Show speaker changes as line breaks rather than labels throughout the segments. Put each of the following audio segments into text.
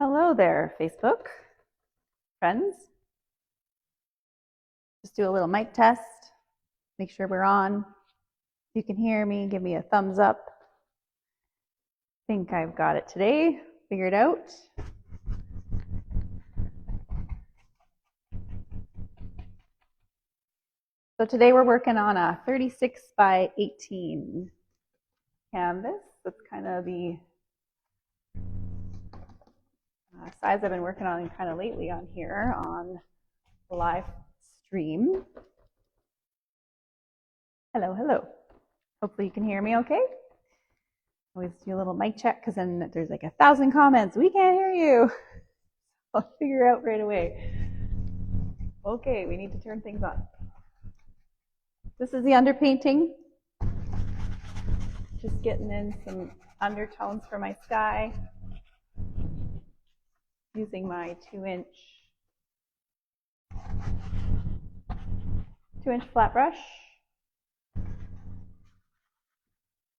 Hello there, Facebook friends. Just do a little mic test, make sure we're on. If you can hear me, give me a thumbs up. I think I've got it today, figured out. So today we're working on a 36 by 18 canvas. That's kind of the size I've been working on kind of lately on here on the live stream. Hello, hello. Hopefully you can hear me okay. Always do a little mic check because then there's like 1,000 comments. We can't hear you. I'll figure out right away. Okay, we need to turn things on. This is the underpainting. Just getting in some undertones for my sky. Using my 2-inch flat brush.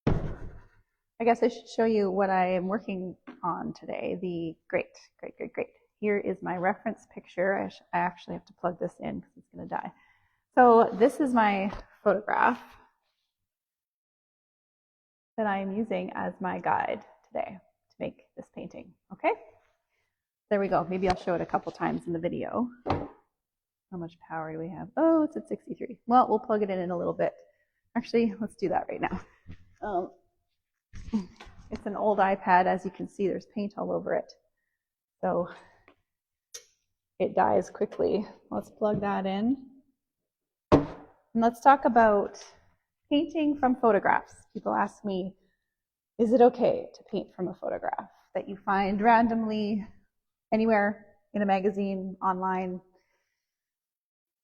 I guess I should show you what I am working on today. Great. Here is my reference picture. I actually have to plug this in because it's going to die. So this is my photograph that I am using as my guide today to make this painting. Okay? There we go. Maybe I'll show it a couple times in the video. How much power do we have? Oh, it's at 63. Well, we'll plug it in a little bit. Actually, let's do that right now. It's an old iPad. As you can see, there's paint all over it. So it dies quickly. Let's plug that in. And let's talk about painting from photographs. People ask me, is it okay to paint from a photograph that you find randomly anywhere in a magazine, online,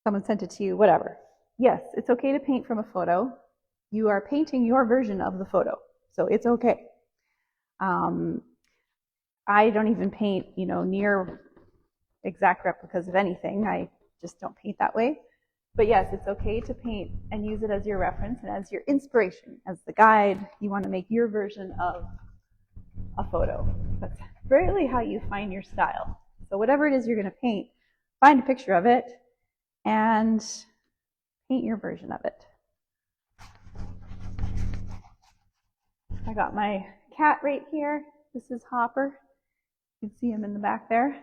someone sent it to you, whatever. Yes, it's okay to paint from a photo. You are painting your version of the photo, so it's okay. I don't even paint, near exact replicas of anything. I just don't paint that way. But yes, it's okay to paint and use it as your reference and as your inspiration, as the guide. You want to make your version of a photo. That's really how you find your style. So whatever it is you're going to paint, find a picture of it and paint your version of it. I got my cat right here. This is Hopper. You can see him in the back there.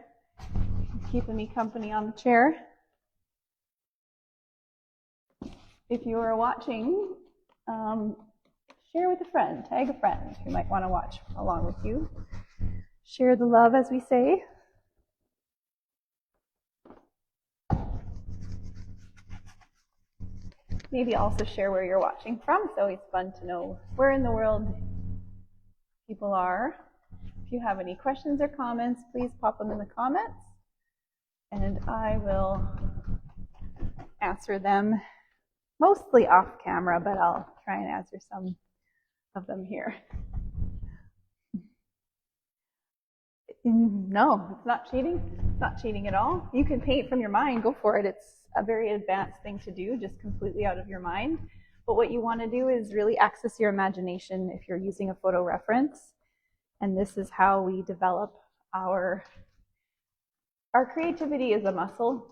He's keeping me company on the chair. If you are watching, share with a friend, tag a friend who might want to watch along with you. Share the love, as we say. Maybe also share where you're watching from. It's always fun to know where in the world people are. If you have any questions or comments, please pop them in the comments, and I will answer them mostly off camera, but I'll try and answer some of them here. No, it's not cheating. It's not cheating at all. You can paint from your mind. Go for it. It's a very advanced thing to do, just completely out of your mind. But what you want to do is really access your imagination if you're using a photo reference. And this is how we develop our creativity is a muscle.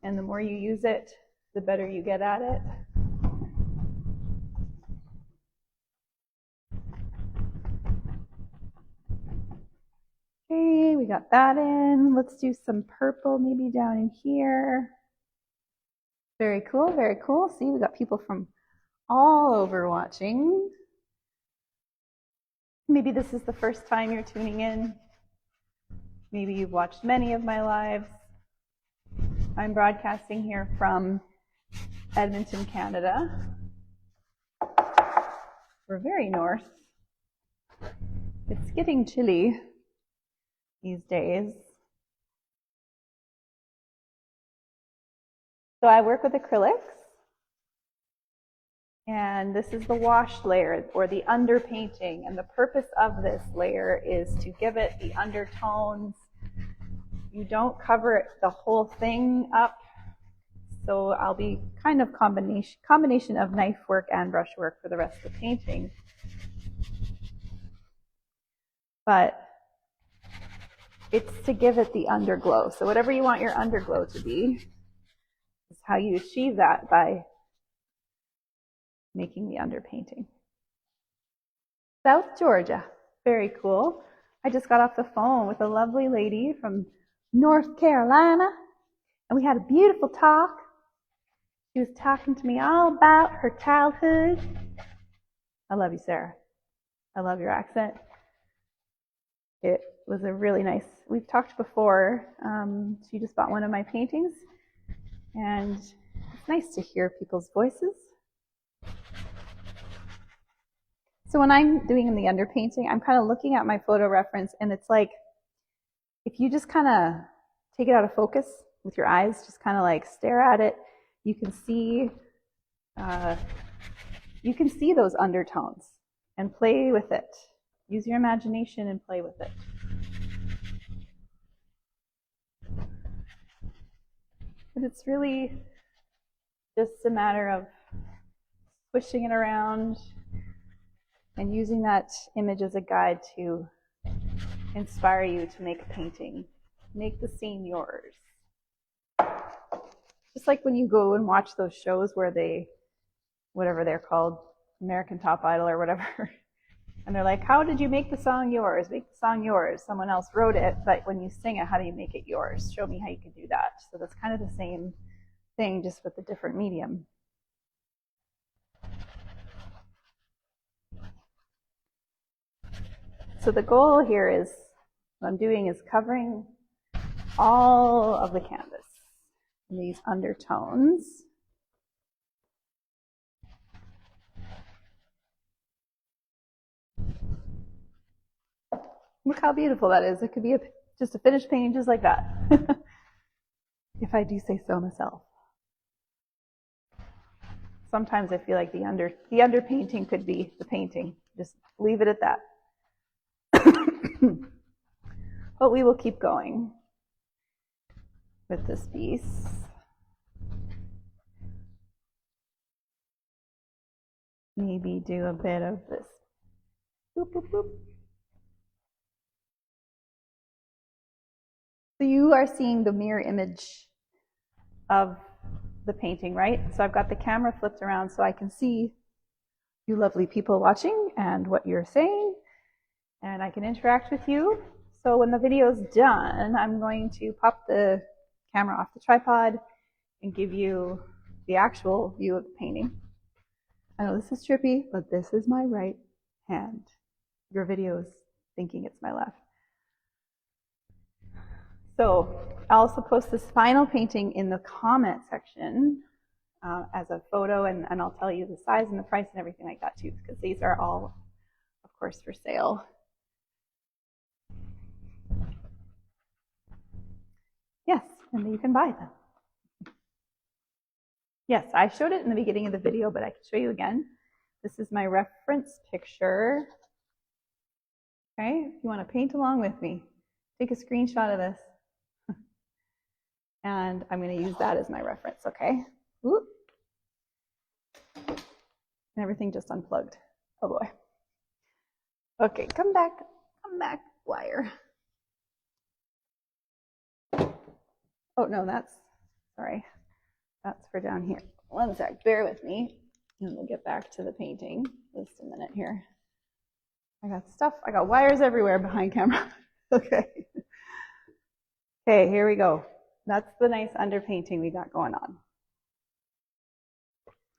And the more you use it, the better you get at it. Okay, we got that in. Let's do some purple maybe down in here. Very cool, very cool. See, we got people from all over watching. Maybe this is the first time you're tuning in. Maybe you've watched many of my lives. I'm broadcasting here from Edmonton, Canada. We're very north. It's getting chilly these days. So I work with acrylics. And this is the wash layer, or the underpainting. And the purpose of this layer is to give it the undertones. You don't cover the whole thing up. So I'll be kind of combination of knife work and brush work for the rest of the painting. But it's to give it the underglow. So whatever you want your underglow to be is how you achieve that by making the underpainting. South Georgia, very cool. I just got off the phone with a lovely lady from North Carolina, and we had a beautiful talk. She was talking to me all about her childhood. I love you, Sarah. I love your accent. It was a really nice, we've talked before. She just bought one of my paintings, and it's nice to hear people's voices. So when I'm doing the underpainting, I'm kind of looking at my photo reference, and it's like, if you just kind of take it out of focus with your eyes, just kind of like stare at it, you can see those undertones and play with it. Use your imagination and play with it. But it's really just a matter of pushing it around and using that image as a guide to inspire you to make a painting. Make the scene yours. Just like when you go and watch those shows where they, whatever they're called, American Top Idol or whatever, and they're like, how did you make the song yours? Make the song yours. Someone else wrote it, but when you sing it, how do you make it yours? Show me how you can do that. So that's kind of the same thing, just with a different medium. So the goal here is, what I'm doing is covering all of the canvas in these undertones. Look how beautiful that is. It could be just a finished painting just like that. If I do say so myself. Sometimes I feel like the underpainting could be the painting. Just leave it at that. But we will keep going with this piece. Maybe do a bit of this. Boop, boop, boop. So you are seeing the mirror image of the painting, right? So I've got the camera flipped around so I can see you lovely people watching and what you're saying, and I can interact with you. So when the video's done, I'm going to pop the camera off the tripod and give you the actual view of the painting. I know this is trippy, but this is my right hand. Your video is thinking it's my left. So I'll also post this final painting in the comment section as a photo, and I'll tell you the size and the price and everything like that too, because these are all, of course, for sale. Yes, and you can buy them. Yes, I showed it in the beginning of the video, but I can show you again. This is my reference picture. Okay, if you want to paint along with me, take a screenshot of this. And I'm going to use that as my reference, okay? Whoop. And everything just unplugged. Oh boy. Okay, come back, wire. Oh no, sorry, that's for down here. One sec, bear with me, and we'll get back to the painting. Just a minute here. I got wires everywhere behind camera. Okay. Okay, here we go. That's the nice underpainting we got going on.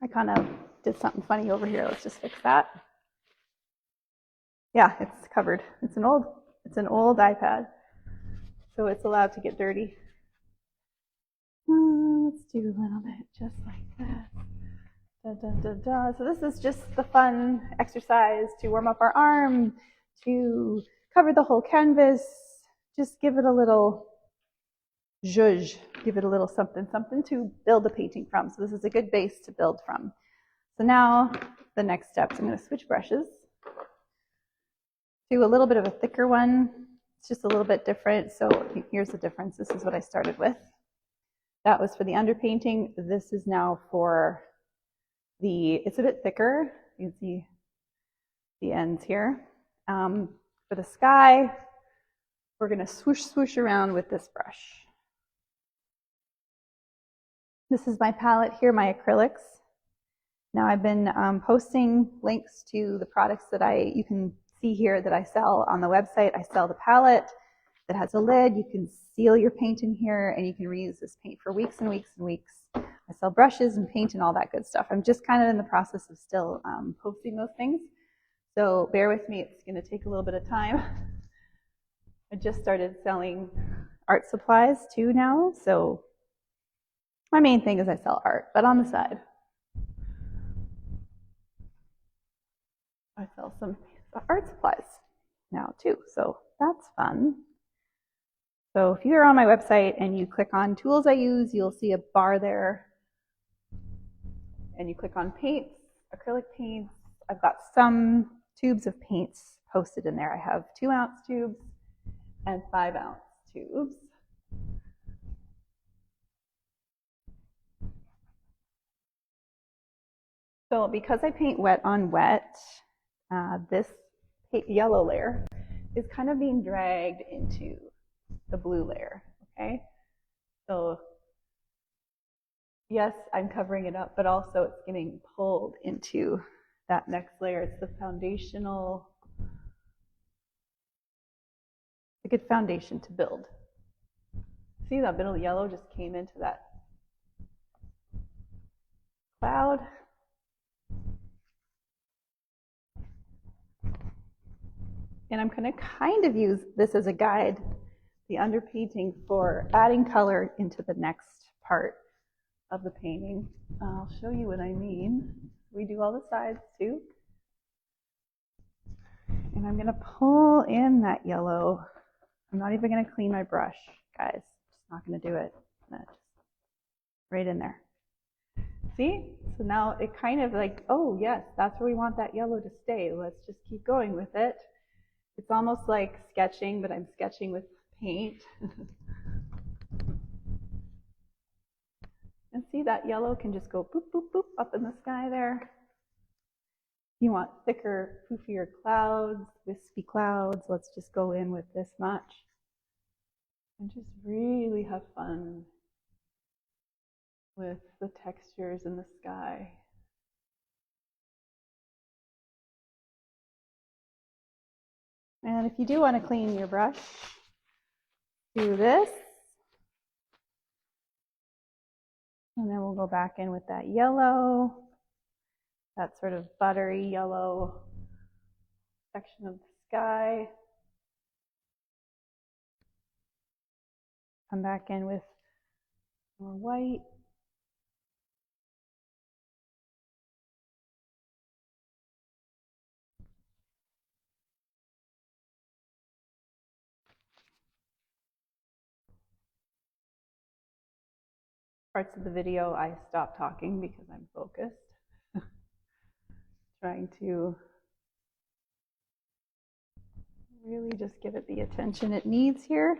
I kind of did something funny over here. Let's just fix that. Yeah, it's covered. It's an old iPad, so it's allowed to get dirty. Let's do a little bit just like that. Da, da, da, da. So this is just the fun exercise to warm up our arm, to cover the whole canvas, just give it a little zhuzh, give it a little something to build a painting from. So this is a good base to build from. So now the next steps, I'm going to switch brushes. Do a little bit of a thicker one. It's just a little bit different. So here's the difference. This is what I started with. That was for the underpainting. This is now for it's a bit thicker. You can see the ends here. For the sky, We're going to swoosh, swoosh around with this brush. This is my palette here, my acrylics. Now I've been posting links to the products that you can see here that I sell on the website. I sell the palette that has a lid. You can seal your paint in here, and you can reuse this paint for weeks and weeks and weeks. I sell brushes and paint and all that good stuff. I'm just kind of in the process of still posting those things. So bear with me, it's going to take a little bit of time. I just started selling art supplies too now, so my main thing is I sell art, but on the side, I sell some art supplies now too, so that's fun. So if you're on my website and you click on tools I use, you'll see a bar there, and you click on paints, acrylic paints. I've got some tubes of paints posted in there. I have 2-ounce tubes and 5-ounce tubes. So because I paint wet on wet, this yellow layer is kind of being dragged into the blue layer, okay? So yes, I'm covering it up, but also it's getting pulled into that next layer. It's the foundational, a good foundation to build. See that bit of yellow just came into that cloud? And I'm going to kind of use this as a guide, the underpainting, for adding color into the next part of the painting. I'll show you what I mean. We do all the sides too. And I'm going to pull in that yellow. I'm not even going to clean my brush, guys. I'm just not going to do it. Right in there. See? So now it kind of like, oh yes, that's where we want that yellow to stay. Let's just keep going with it. It's almost like sketching, but I'm sketching with paint. And see, that yellow can just go boop, boop, boop up in the sky there. You want thicker, poofier clouds, wispy clouds. Let's just go in with this much and just really have fun with the textures in the sky. And if you do want to clean your brush, do this. And then we'll go back in with that yellow, that sort of buttery yellow section of the sky. Come back in with more white. Parts of the video I stop talking because I'm focused. Trying to really just give it the attention it needs here.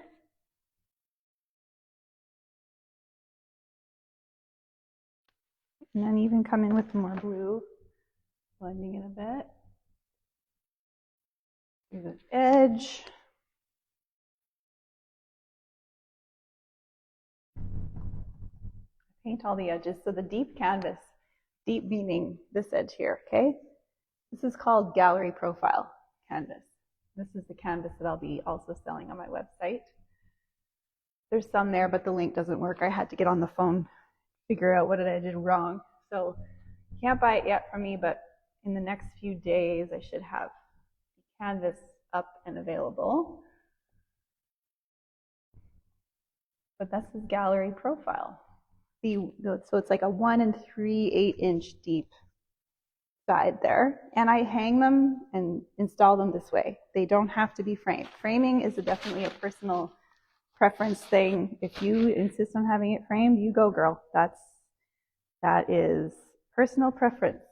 And then even come in with more blue, blending it a bit. Give it edge. Paint all the edges. So the deep canvas, deep meaning this edge here, okay? This is called gallery profile canvas. This is the canvas that I'll be also selling on my website. There's some there, but the link doesn't work. I had to get on the phone, figure out what I did wrong. So you can't buy it yet from me, but in the next few days, I should have the canvas up and available. But this is gallery profile. So it's like a 1 3/8 inch deep side there. And I hang them and install them this way. They don't have to be framed. Framing is definitely a personal preference thing. If you insist on having it framed, you go, girl. That is personal preference.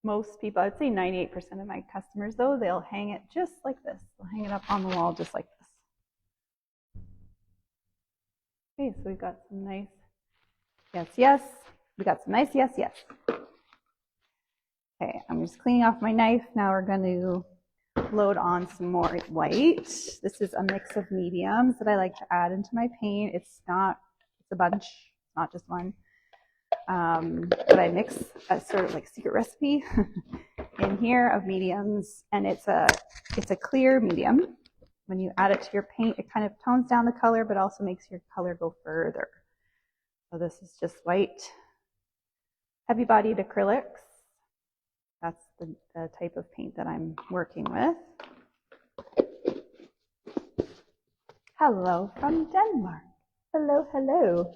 Most people, I'd say 98% of my customers though, they'll hang it just like this. They'll hang it up on the wall just like this. Okay, so we've got some nice yes, yes. We got some nice yes, yes. Okay, I'm just cleaning off my knife. Now we're going to load on some more white. This is a mix of mediums that I like to add into my paint. It's a bunch, not just one. But I mix a sort of like secret recipe in here of mediums, and it's a clear medium. When you add it to your paint, it kind of tones down the color, but also makes your color go further. So this is just white, heavy-bodied acrylics. That's the type of paint that I'm working with. Hello from Denmark. Hello, hello.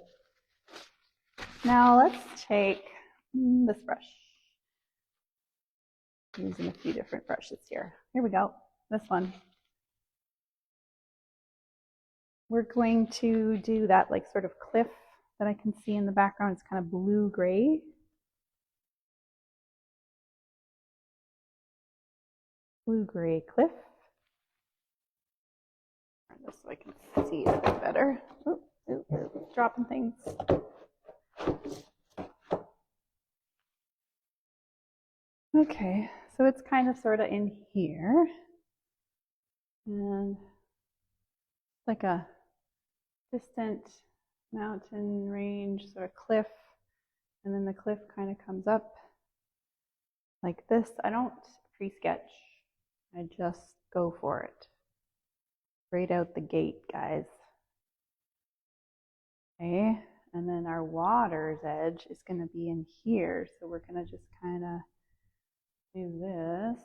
Now let's take this brush. I'm using a few different brushes here. Here we go, this one. We're going to do that like sort of cliff that I can see in the background. It's kind of blue-gray. Blue-gray cliff. Turn this so I can see it a bit better. Ooh, ooh, ooh, dropping things. Okay, so it's kind of sort of in here. And like a distant mountain range, sort of cliff. And then the cliff kind of comes up like this. I don't pre-sketch. I just go for it. Straight out the gate, guys. Okay, and then our water's edge is going to be in here. So we're going to just kind of do this.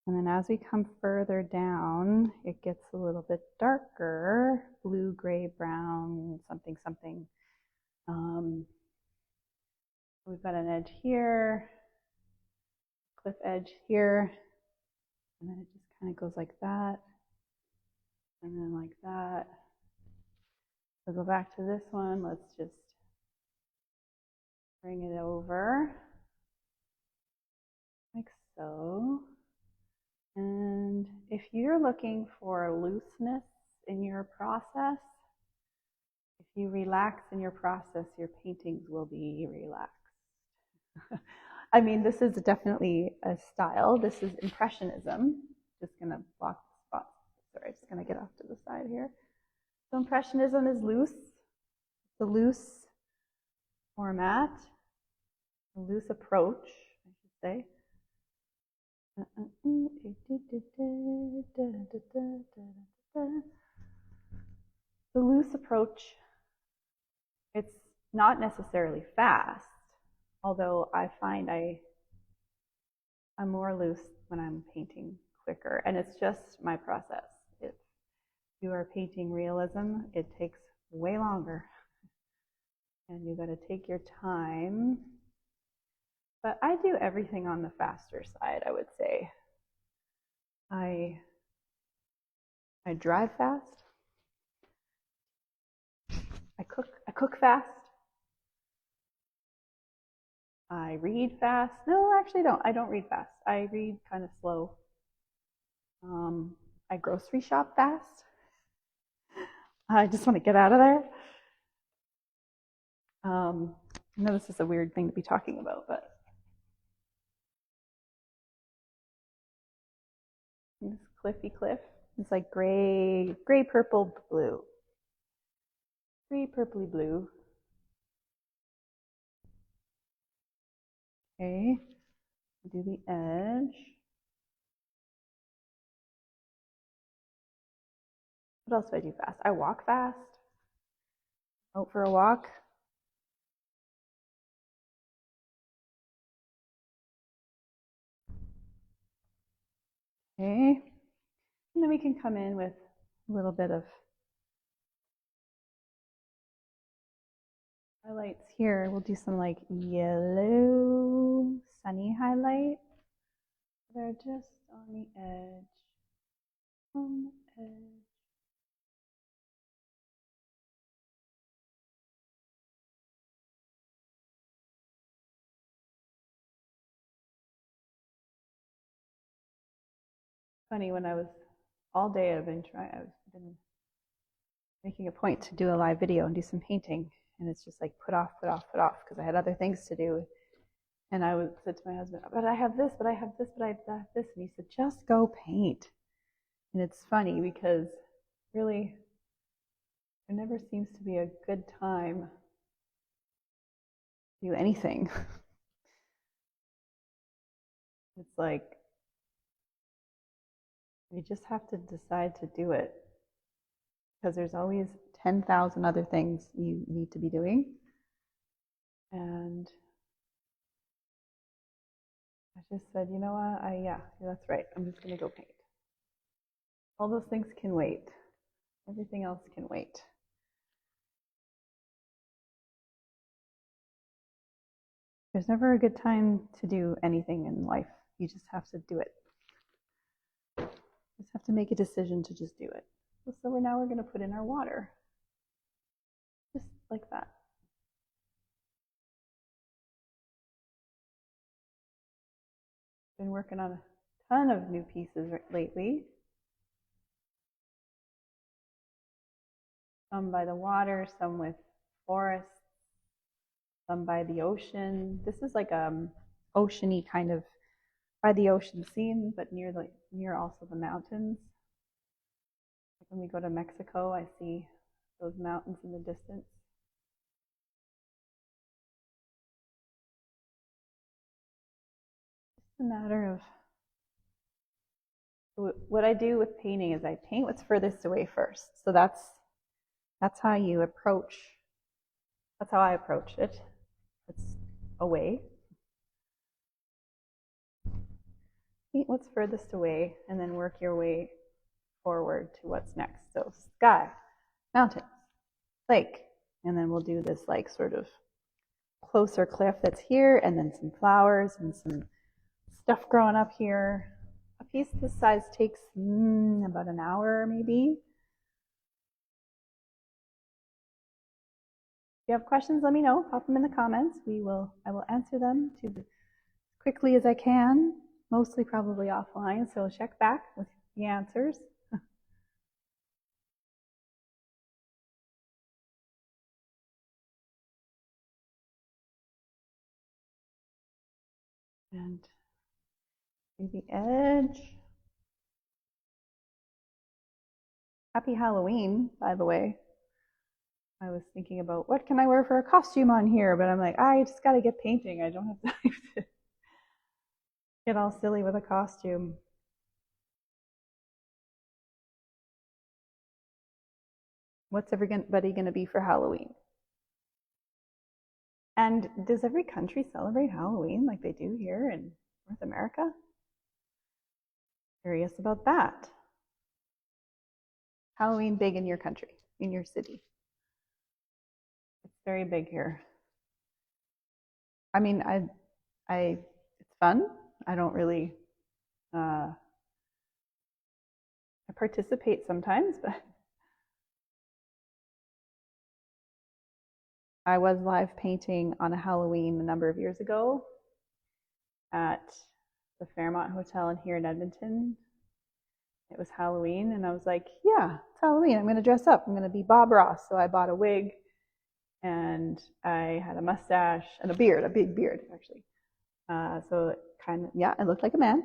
And then as we come further down, it gets a little bit darker, blue, gray, brown, something, something. We've got an edge here, cliff edge here, and then it just kind of goes like that, and then like that. So go back to this one. Let's just bring it over, like so. And if you're looking for looseness in your process, if you relax in your process, your paintings will be relaxed. I mean, this is definitely a style. This is Impressionism. Just gonna block the spot. Sorry, just gonna get off to the side here. So Impressionism is loose. It's a loose format, a loose approach, I should say. The loose approach, it's not necessarily fast, although I find I'm more loose when I'm painting quicker, and it's just my process. If you are painting realism, it takes way longer, and you got to take your time. But I do everything on the faster side, I would say. I drive fast. I cook fast. I read fast. No, actually I don't read fast. I read kind of slow. I grocery shop fast. I just want to get out of there. I know this is a weird thing to be talking about, but this cliffy cliff. It's like gray, purple, blue. Gray, purpley blue. Okay, do the edge. What else do I do fast? I walk fast. Out for a walk. Okay, and then we can come in with a little bit of highlights here. We'll do some like yellow sunny highlight. They're just on the edge. On the edge. Funny, when I was all day, I've been making a point to do a live video and do some painting, and it's just like put off because I had other things to do. And I said to my husband, but I have this, but I have this, but I have this. And he said, just go paint. And it's funny because really there never seems to be a good time to do anything. It's like you just have to decide to do it because there's always 10,000 other things you need to be doing. And I just said, you know what? Yeah, that's right. I'm just going to go paint. All those things can wait. Everything else can wait. There's never a good time to do anything in life. You just have to do it. You just have to make a decision to just do it. So now we're going to put in our water. Just like that. Been working on a ton of new pieces lately. Some by the water, some with forests, some by the ocean. This is like oceany kind of by the ocean scene, but near also the mountains. Like when we go to Mexico, I see those mountains in the distance. It's a matter of what I do with painting is I paint what's furthest away first. So that's how you approach. That's how I approach it. It's away. Paint what's furthest away and then work your way forward to what's next. So sky, mountains, lake, and then we'll do this like sort of closer cliff that's here, and then some flowers and some stuff growing up here. A piece this size takes about an hour maybe. If you have questions, let me know. Pop them in the comments. I will answer them as quickly as I can. Mostly probably offline, so check back with the answers. And do the edge. Happy Halloween, by the way. I was thinking about what can I wear for a costume on here, but I'm like, I just got to get painting. I don't have time to get all silly with a costume. What's everybody going to be for Halloween? And does every country celebrate Halloween like they do here in North America? Curious about that. Halloween big in your country, in your city? It's very big here. I mean, it's fun. I don't really, I participate sometimes, but I was live painting on a Halloween a number of years ago at the Fairmont Hotel here in Edmonton. It was Halloween, and I was like, yeah, it's Halloween. I'm going to dress up. I'm going to be Bob Ross. So I bought a wig, and I had a mustache and a beard, a big beard, actually. So it kind of, yeah, I looked like a man.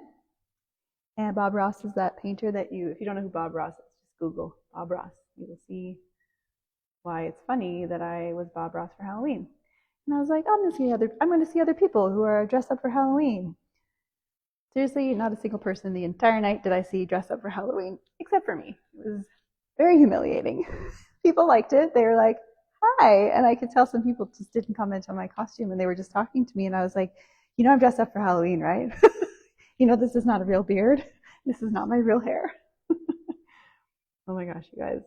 And Bob Ross is that painter that if you don't know who Bob Ross is, just Google Bob Ross. You will see why it's funny that I was Bob Ross for Halloween. And I was like, I'm going to see other people who are dressed up for Halloween. Seriously, not a single person the entire night did I see dressed up for Halloween, except for me. It was very humiliating. People liked it. They were like, hi. And I could tell some people just didn't comment on my costume, and they were just talking to me. And I was like, you know I'm dressed up for Halloween, right? You know this is not a real beard. This is not my real hair. Oh my gosh, you guys.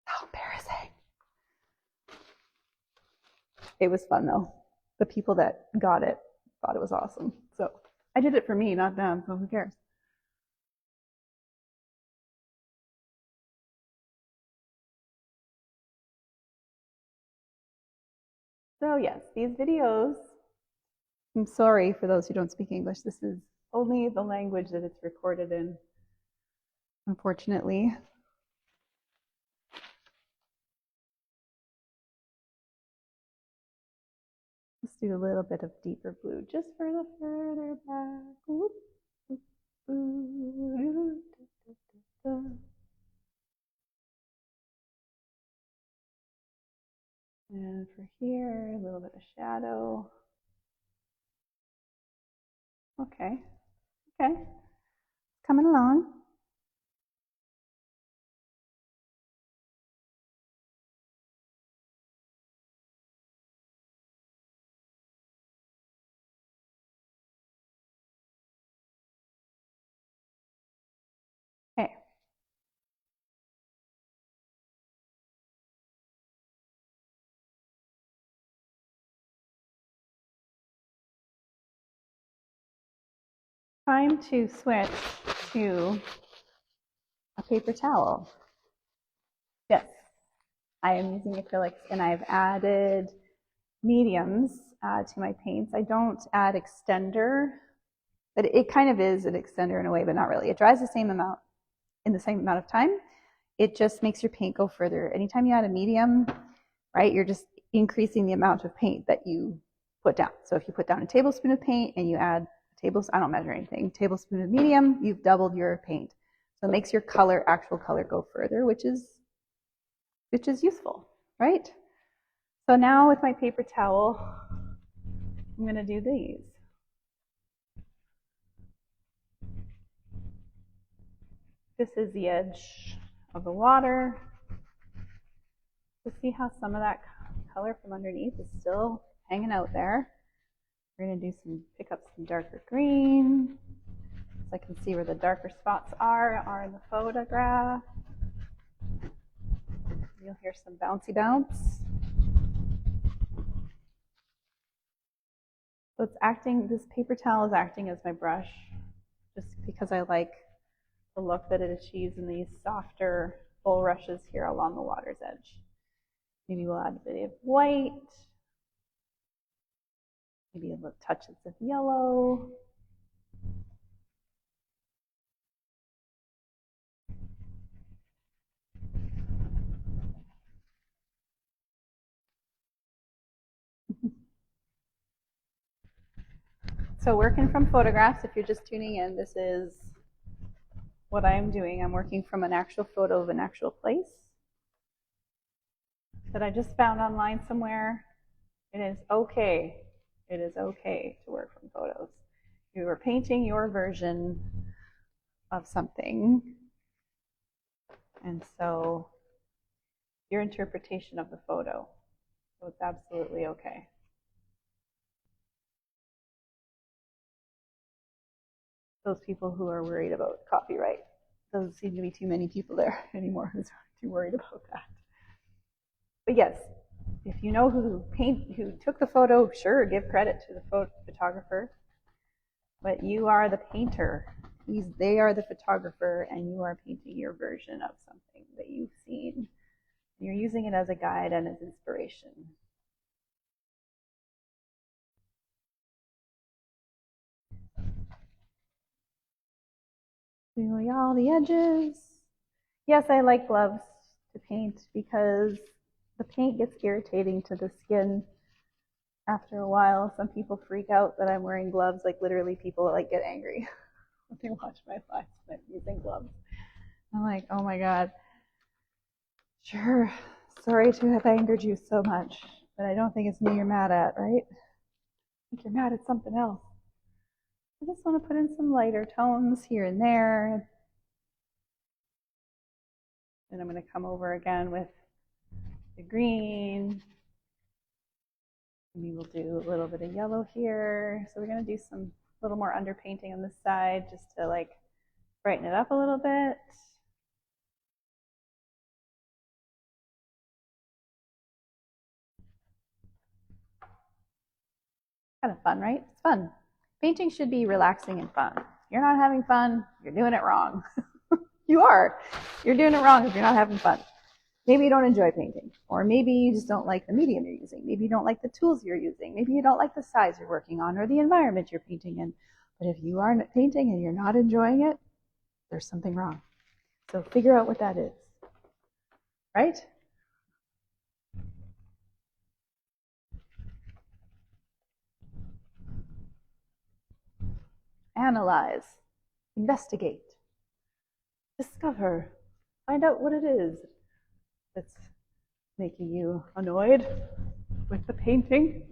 How embarrassing. It was fun, though. The people that got it thought it was awesome. So I did it for me, not them, so who cares? So yes, these videos, I'm sorry for those who don't speak English, this is only the language that it's recorded in, unfortunately. Let's do a little bit of deeper blue just for the further back. Whoop, whoop, whoop, da, da, da. And for here, a little bit of shadow. Okay, okay, coming along. Okay. Time to switch to a paper towel. Yes, I am using acrylics and I've added mediums to my paints. I don't add extender, but it kind of is an extender in a way, but not really. It dries the same amount in the same amount of time. It just makes your paint go further. Anytime you add a medium, right, you're just increasing the amount of paint that you put down. So if you put down a tablespoon of paint and you add a tablespoon, I don't measure anything, tablespoon of medium, you've doubled your paint. So it makes your color, actual color, go further, which is useful, right? So now with my paper towel, I'm going to do these. This is the edge of the water. To see how some of that color from underneath is still hanging out there. We're going to do pick up some darker green. So I can see where the darker spots are in the photograph. You'll hear some bouncy bounce. So it's acting, this paper towel is acting as my brush, just because I like the look that it achieves in these softer full rushes here along the water's edge. Maybe we'll add a bit of white, maybe a little touches of yellow. So working from photographs, if you're just tuning in, this is what I'm doing. I'm working from an actual photo of an actual place that I just found online somewhere. It is okay. It is okay to work from photos. You are painting your version of something. And so your interpretation of the photo. So it's absolutely okay. Those people who are worried about copyright. Doesn't seem to be too many people there anymore who's too worried about that. But yes, if you know who took the photo, sure, give credit to the photographer. But you are the painter. They are the photographer, and you are painting your version of something that you've seen. You're using it as a guide and as inspiration. Doing all the edges. Yes, I like gloves to paint because the paint gets irritating to the skin after a while. Some people freak out that I'm wearing gloves. Like literally people like get angry when they watch my lives and I'm using gloves. I'm like, oh my God. Sure, sorry to have angered you so much, but I don't think it's me you're mad at, right? I think you're mad at something else. I just want to put in some lighter tones here and there. And I'm going to come over again with the green. Maybe we'll do a little bit of yellow here. So we're going to do some little more underpainting on this side just to like brighten it up a little bit. Kind of fun, right? It's fun. Painting should be relaxing and fun. If you're not having fun, you're doing it wrong. You are. You're doing it wrong if you're not having fun. Maybe you don't enjoy painting, or maybe you just don't like the medium you're using. Maybe you don't like the tools you're using. Maybe you don't like the size you're working on or the environment you're painting in. But if you are painting and you're not enjoying it, there's something wrong. So figure out what that is, right? analyze, investigate, discover, find out what it is that's making you annoyed with the painting.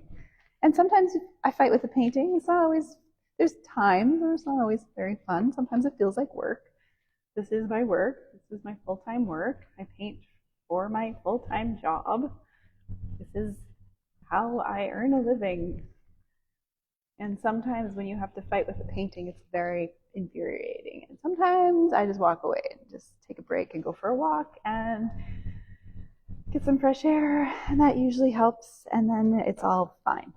And sometimes I fight with the painting. It's not always, there's times where it's not always very fun. Sometimes it feels like work. This is my work. This is my full-time work. I paint for my full-time job. This is how I earn a living. And sometimes when you have to fight with a painting, it's very infuriating. And sometimes I just walk away and just take a break and go for a walk and get some fresh air, and that usually helps, and then it's all fine.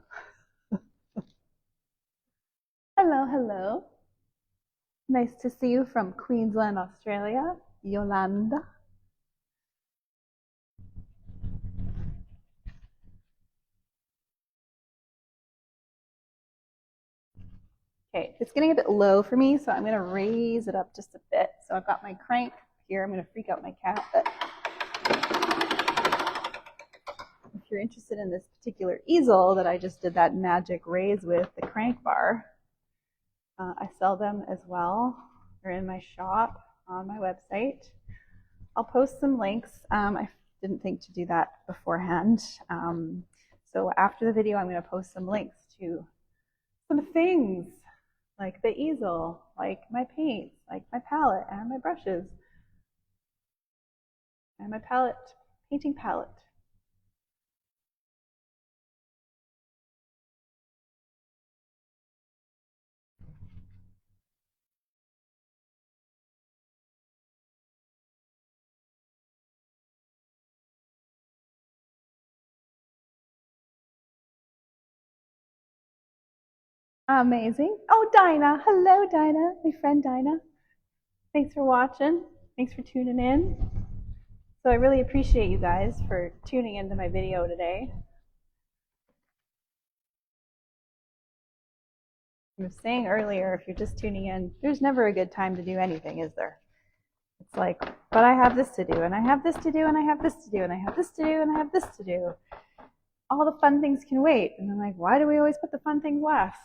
Hello, hello. Nice to see you from Queensland, Australia, Yolanda. Okay, it's getting a bit low for me, so I'm going to raise it up just a bit. So I've got my crank here. I'm going to freak out my cat, but if you're interested in this particular easel that I just did that magic raise with, the crank bar, I sell them as well. They're in my shop on my website. I'll post some links. I didn't think to do that beforehand. So after the video, I'm going to post some links to some things like the easel, like my paints, like my palette and my brushes, and my palette, painting palette. Amazing. Oh, Dinah. Hello, Dinah. My friend Dinah. Thanks for watching. Thanks for tuning in. So I really appreciate you guys for tuning into my video today. I was saying earlier, if you're just tuning in, there's never a good time to do anything, is there? It's like, but I have this to do, and I have this to do, and I have this to do, and I have this to do, and I have this to do. All the fun things can wait. And I'm like, why do we always put the fun things last?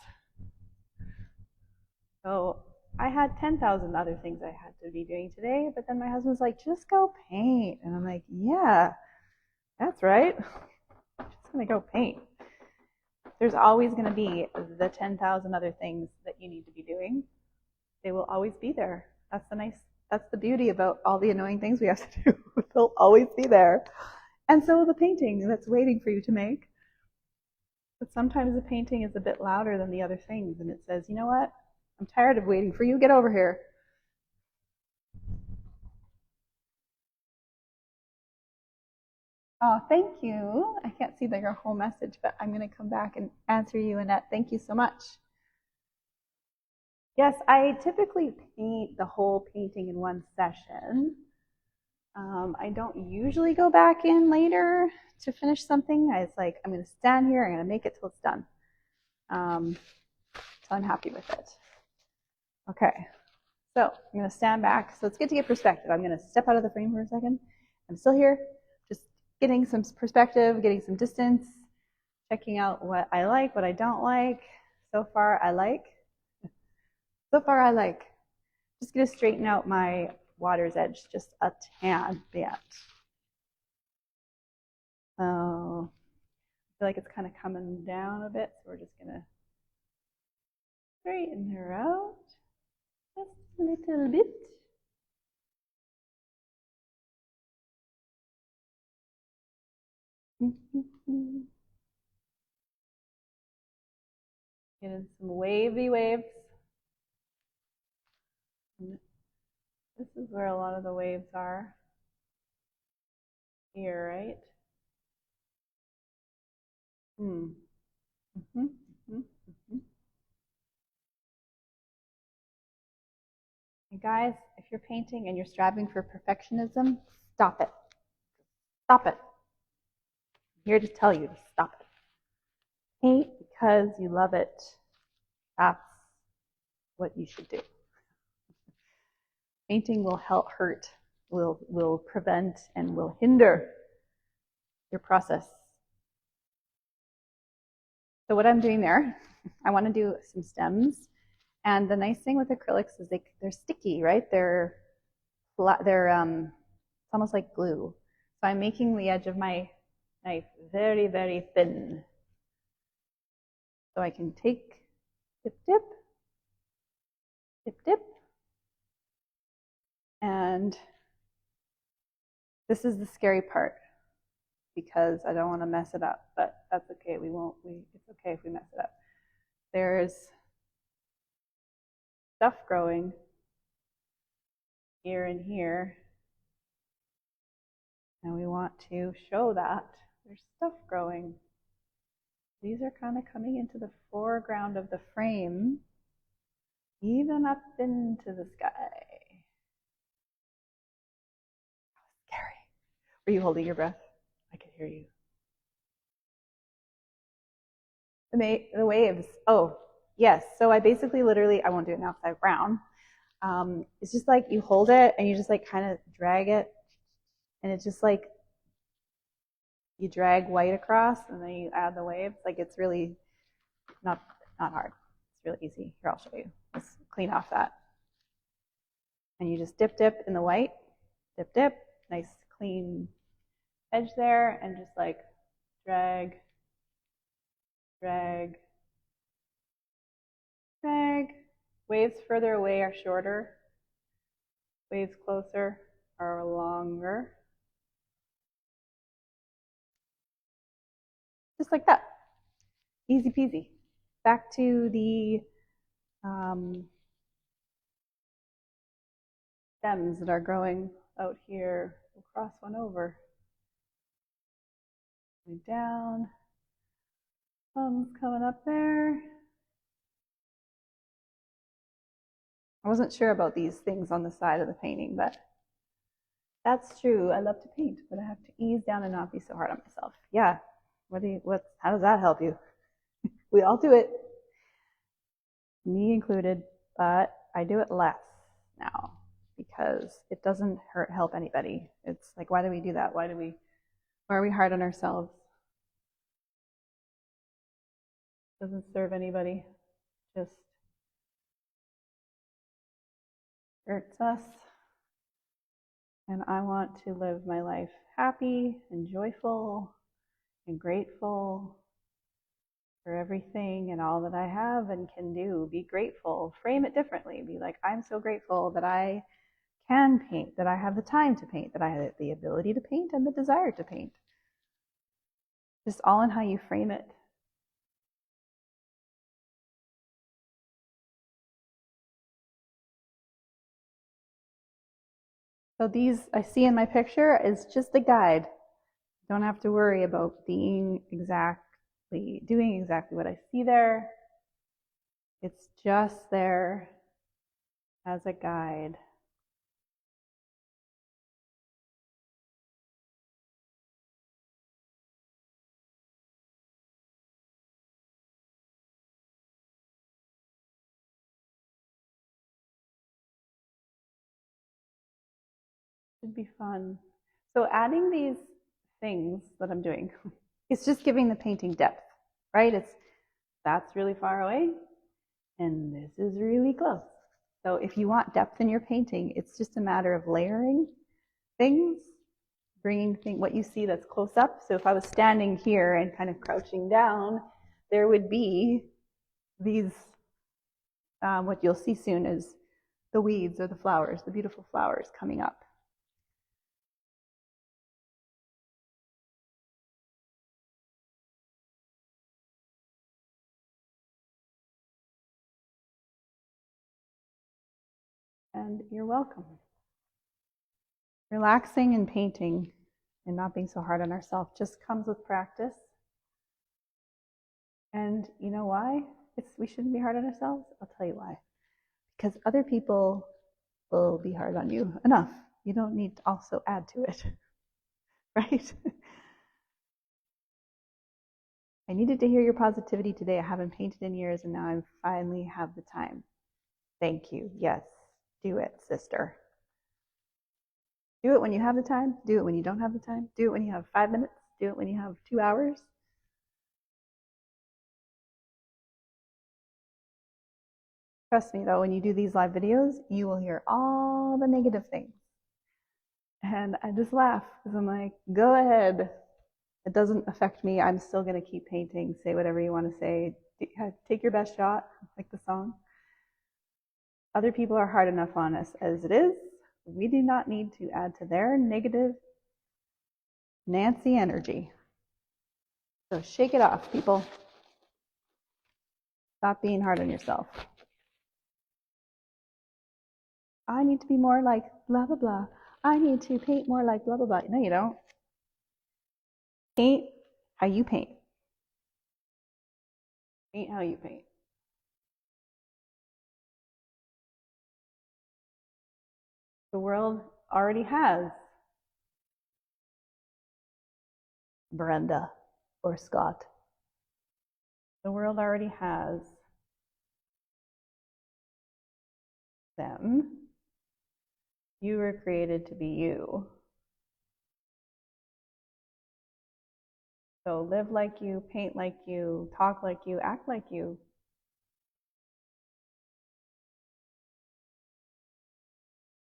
So I had 10,000 other things I had to be doing today, but then my husband's like, just go paint. And I'm like, yeah, that's right. I'm just going to go paint. There's always going to be the 10,000 other things that you need to be doing. They will always be there. That's the beauty about all the annoying things we have to do. They'll always be there. And so the painting that's waiting for you to make. But sometimes the painting is a bit louder than the other things, and it says, you know what? I'm tired of waiting for you. Get over here. Oh, thank you. I can't see your whole message, but I'm going to come back and answer you, Annette. Thank you so much. Yes, I typically paint the whole painting in one session. I don't usually go back in later to finish something. It's like, I'm going to stand here, I'm going to make it till it's done. So I'm happy with it. Okay, so I'm going to stand back. So it's good to get perspective. I'm going to step out of the frame for a second. I'm still here, just getting some perspective, getting some distance, checking out what I like, what I don't like. So far, I like. So far, I like. Just going to straighten out my water's edge just a tad bit. So I feel like it's kind of coming down a bit, so we're just going to straighten her out just a little bit. Getting some wavy waves. This is where a lot of the waves are. Here, right? And guys, if you're painting and you're striving for perfectionism, stop it. Stop it. I'm here to tell you to stop it. Paint because you love it. That's what you should do. Painting will hurt, will prevent, and will hinder your process. So what I'm doing there, I want to do some stems, And the nice thing with acrylics is they're sticky, right? They're flat, it's almost like glue. So I'm making the edge of my knife very, very thin. So I can take, dip, dip, dip, dip. And this is the scary part because I don't want to mess it up, but that's okay. It's okay if we mess it up. There's stuff growing here and here. And we want to show that there's stuff growing. These are kind of coming into the foreground of the frame, even up into the sky. Scary. Are you holding your breath? I can hear you. The waves. Oh, yes. So I basically literally, I won't do it now because I have brown. It's just like you hold it and you just like kind of drag it. And it's just like you drag white across and then you add the waves. Like it's really not hard. It's really easy. Here, I'll show you. Let's clean off that. And you just dip, dip in the white. Dip, dip. Nice clean edge there. And just like drag, drag, drag. Waves further away are shorter. Waves closer are longer. Just like that. Easy peasy. Back to the stems that are growing out here. We'll cross one over. Down. Thumbs coming up there. I wasn't sure about these things on the side of the painting, but that's true. I love to paint, but I have to ease down and not be so hard on myself. Yeah. How does that help you? We all do it, me included, but I do it less now because it doesn't help anybody. It's like, why do we do that? Why are we hard on ourselves? Doesn't serve anybody. Just hurts us. And I want to live my life happy and joyful and grateful for everything and all that I have and can do. Be grateful. Frame it differently. Be like, I'm so grateful that I can paint, that I have the time to paint, that I have the ability to paint and the desire to paint. Just all in how you frame it. So these I see in my picture is just a guide. Don't have to worry about doing exactly what I see there. It's just there as a guide. Should be fun. So adding these things that I'm doing, it's just giving the painting depth, right? That's really far away and this is really close. So if you want depth in your painting, it's just a matter of layering things, bringing what you see that's close up. So if I was standing here and kind of crouching down, there would be these, what you'll see soon is the weeds or the flowers, the beautiful flowers coming up. And you're welcome. Relaxing and painting and not being so hard on ourselves just comes with practice. And you know why we shouldn't be hard on ourselves? I'll tell you why. Because other people will be hard on you enough. You don't need to also add to it, right? I needed to hear your positivity today. I haven't painted in years and now I finally have the time. Thank you. Yes, do it, sister. Do it when you have the time. Do it when you don't have the time. Do it when you have 5 minutes. Do it when you have 2 hours. Trust me though, when you do these live videos, you will hear all the negative things. And I just laugh because I'm like, go ahead. It doesn't affect me. I'm still going to keep painting. Say whatever you want to say. Take your best shot, like the song. Other people are hard enough on us as it is. We do not need to add to their negative Nancy energy. So shake it off, people. Stop being hard on yourself. I need to be more like blah, blah, blah. I need to paint more like blah, blah, blah. No, you don't. Paint how you paint. Paint how you paint. The world already has Brenda or Scott. The world already has them. You were created to be you. So live like you, paint like you, talk like you, act like you.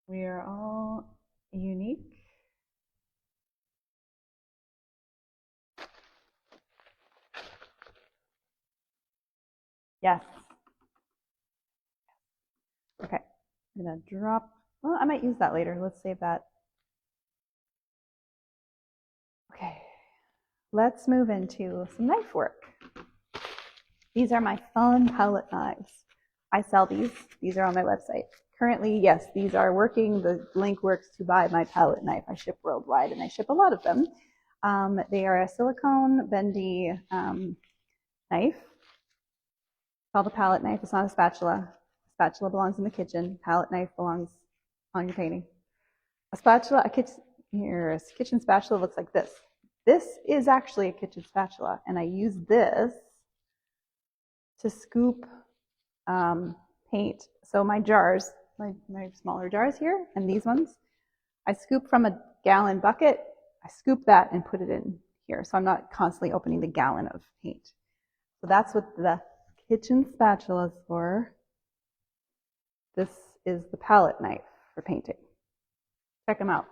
We are all unique. Yes. Okay, I'm gonna drop, well, I might use that later. Let's save that. Okay, let's move into some knife work. These are my fun palette knives. I sell these. These are on my website. Currently, yes, these are working. The link works to buy my palette knife. I ship worldwide, and I ship a lot of them. They are a silicone bendy knife. It's called a palette knife. It's not a spatula. A spatula belongs in the kitchen. Palette knife belongs on your painting. A spatula, a kitchen spatula looks like this. This is actually a kitchen spatula, and I use this to scoop paint. So my jars, my smaller jars here, and these ones, I scoop from a gallon bucket. I scoop that and put it in here, so I'm not constantly opening the gallon of paint. So that's what the kitchen spatula is for. This is the palette knife for painting. Check them out.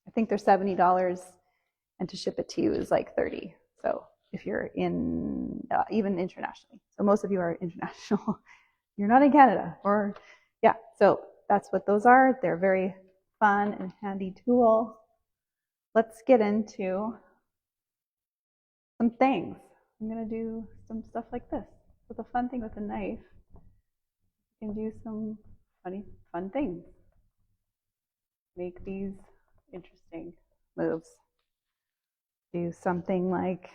I think they're $70, and to ship it to you is like $30. So if you're in, even internationally. So most of you are international. You're not in Canada, or yeah. So that's what those are. They're very fun and handy tool. Let's get into some things. I'm gonna do some stuff like this. So the fun thing with a knife, you can do some fun things. Make these interesting moves. Do something like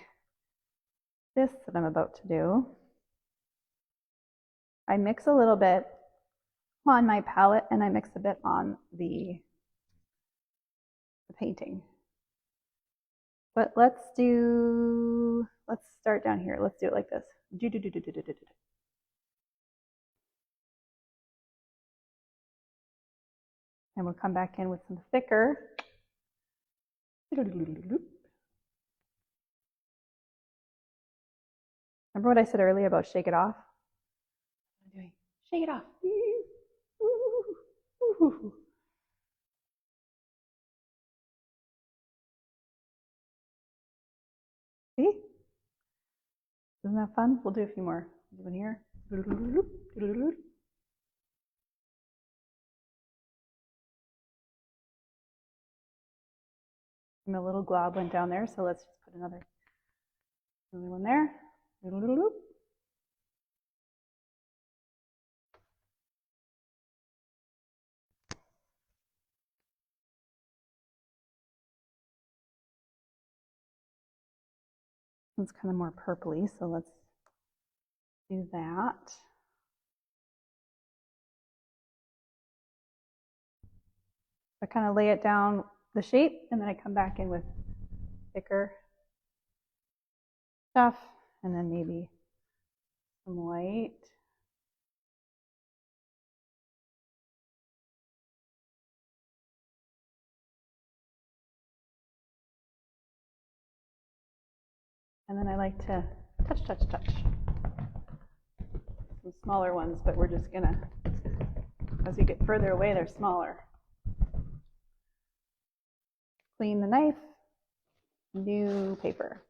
this that I'm about to do. I mix a little bit on my palette, and I mix a bit on the painting. But let's start down here. Let's do it like this. And we'll come back in with some thicker. Remember what I said earlier about shake it off? What am I doing? Shake it off. See? Isn't that fun? We'll do a few more. Do one here. And a little glob went down there, so let's just put another one there. It's kind of more purpley, so let's do that. I kind of lay it down the shape, and then I come back in with thicker stuff, and then maybe some white. And then I like to touch. some smaller ones, but we're just gonna, as we get further away, they're smaller. Clean the knife, new paper.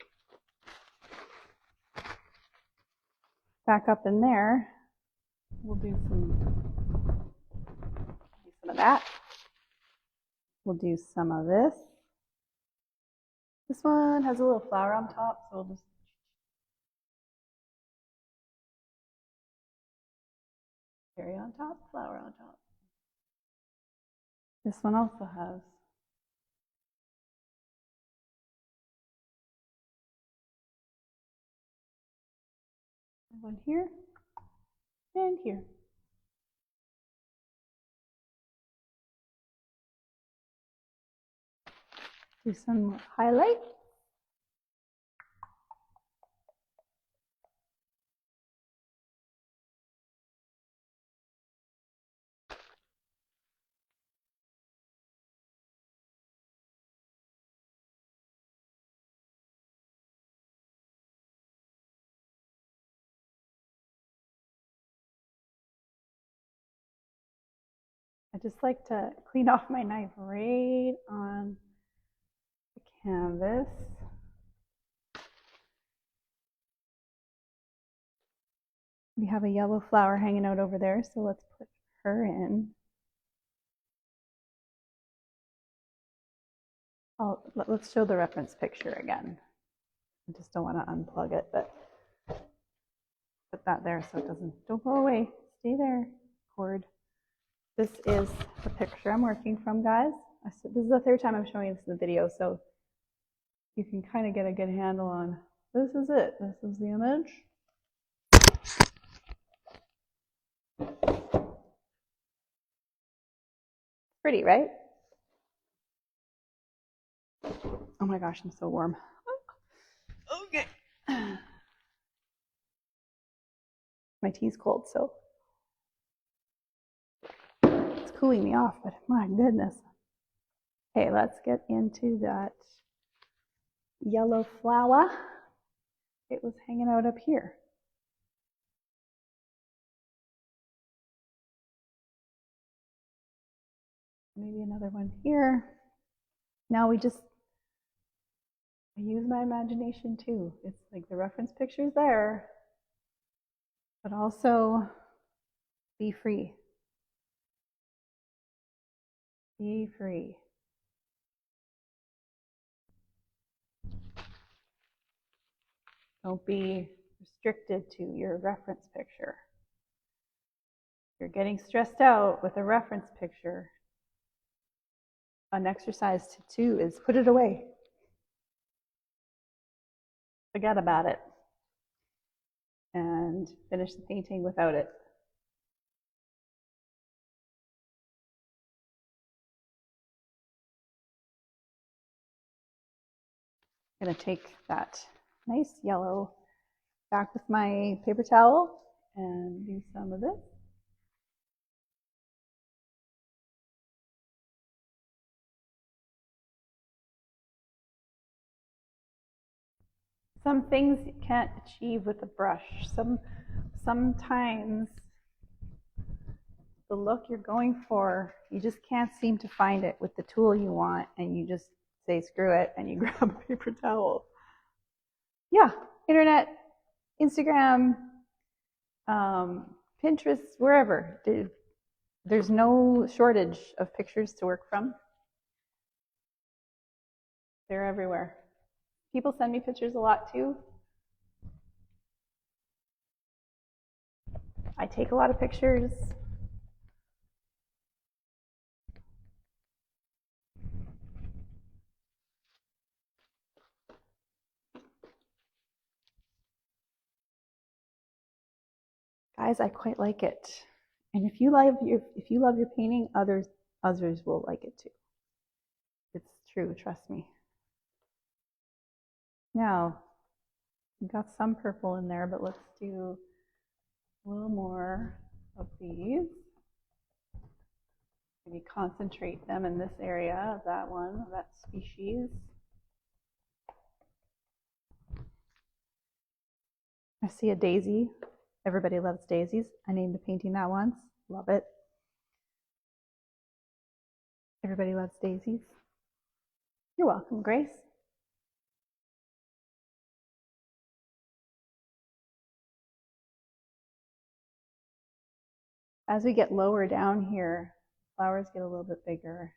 Back up in there, we'll do some of that. We'll do some of this. This one has a little flower on top, so we'll just cherry on top, flower on top. This one also has one here and here. Do some highlight. I just like to clean off my knife right on the canvas. We have a yellow flower hanging out over there, so let's put her in. Let's show the reference picture again. I just don't want to unplug it, but put that there so it don't go away. Stay there, cord. This is the picture I'm working from, guys. This is the third time I'm showing this in the video, so you can kind of get a good handle on, this is it. This is the image. Pretty, right? Oh my gosh, I'm so warm. Okay. My tea's cold, so it's cooling me off, but my goodness. Okay, let's get into that yellow flower. It was hanging out up here. Maybe another one here. Now I use my imagination too. It's like the reference picture's there, but also be free. Be free. Don't be restricted to your reference picture. If you're getting stressed out with a reference picture, an exercise to do is put it away. Forget about it and finish the painting without it. I'm going to take that nice yellow back with my paper towel and do some of this. Some things you can't achieve with a brush. Sometimes the look you're going for, you just can't seem to find it with the tool you want, and you just say screw it and you grab a paper towel. Yeah, internet, Instagram, Pinterest, wherever. There's no shortage of pictures to work from. They're everywhere. People send me pictures a lot too. I take a lot of pictures. Guys, I quite like it. And if you love your painting, others will like it too. It's true, trust me. Now, we've got some purple in there, but let's do a little more of these. Maybe concentrate them in this area of that one, of that species. I see a daisy Everybody Loves Daisies. I named a painting that once. Love it. Everybody Loves Daisies. You're welcome, Grace. As we get lower down here, flowers get a little bit bigger.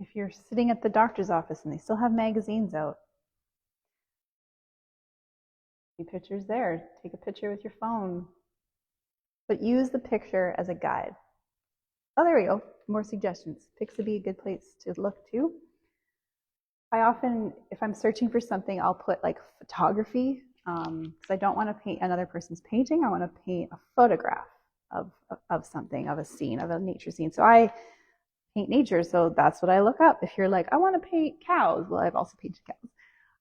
If you're sitting at the doctor's office and they still have magazines out, see pictures there. Take a picture with your phone. But use the picture as a guide. Oh, there we go. More suggestions. Pixabay, a good place to look too. I often, if I'm searching for something, I'll put like photography, because I don't want to paint another person's painting. I want to paint a photograph of something, of a scene, of a nature scene. So I paint nature, so that's what I look up. If you're like, I want to paint cows, well, I've also painted cows.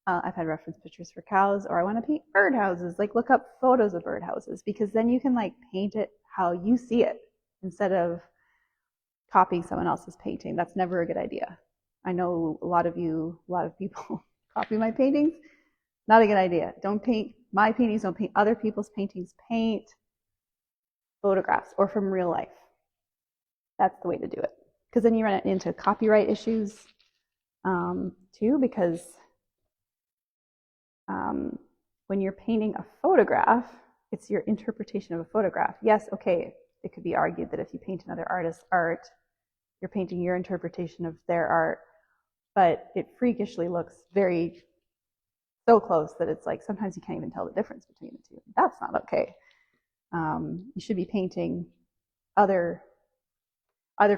I've had reference pictures for cows, or I want to paint birdhouses, like look up photos of birdhouses, because then you can like paint it how you see it instead of copying someone else's painting. That's never a good idea. I know a lot of people copy my paintings. Not a good idea. Don't paint my paintings, don't paint other people's paintings. Paint photographs or from real life. That's the way to do it. Because then you run into copyright issues too, because when you're painting a photograph, it's your interpretation of a photograph. Yes, okay, it could be argued that if you paint another artist's art, you're painting your interpretation of their art, but it freakishly looks so close that it's like sometimes you can't even tell the difference between the two. That's not okay. You should be painting either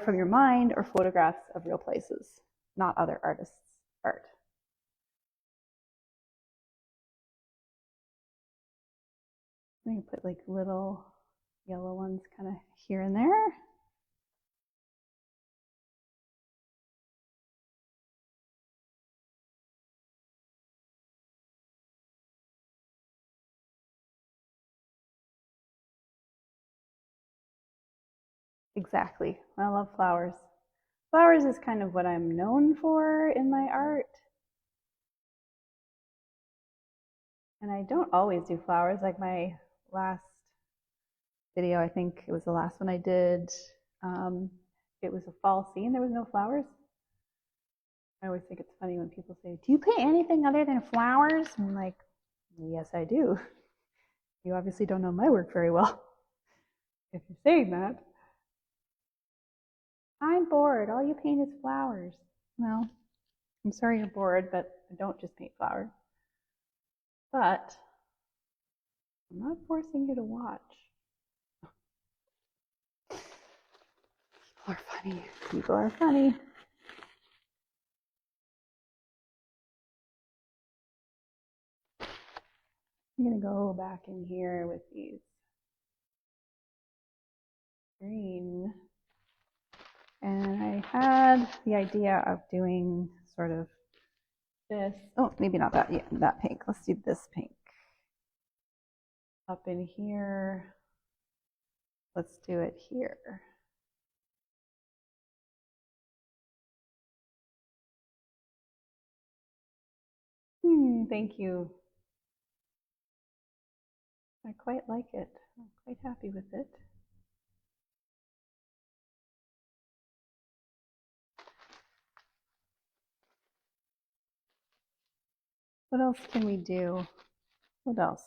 from your mind or photographs of real places, not other artists' art. I'm going to put like little yellow ones kind of here and there. Exactly. I love flowers. Flowers is kind of what I'm known for in my art. And I don't always do flowers. Like my last video, I think it was the last one I did, it was a fall scene. There was no flowers. I always think it's funny when people say, do you paint anything other than flowers? I'm like, yes, I do. You obviously don't know my work very well if you're saying that. I'm bored. All you paint is flowers. Well, I'm sorry you're bored, but I don't just paint flowers. But I'm not forcing you to watch. People are funny. People are funny. I'm going to go back in here with these green. And I had the idea of doing sort of this. Oh, maybe not that, yeah, that pink. Let's do this pink. Up in here. Let's do it here. Thank you. I quite like it. I'm quite happy with it. What else can we do? What else?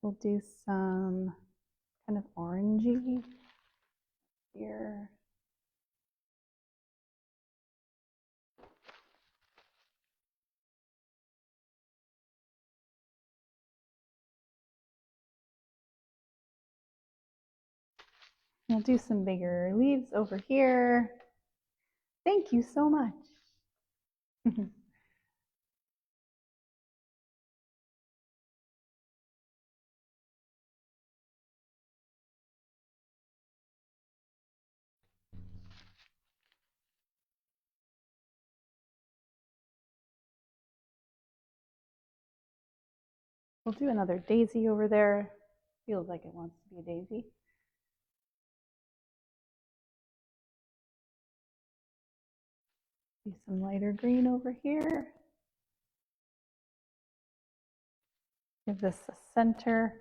We'll do some kind of orangey here. We'll do some bigger leaves over here. Thank you so much. We'll do another daisy over there. Feels like it wants to be a daisy. See some lighter green over here. Give this a center.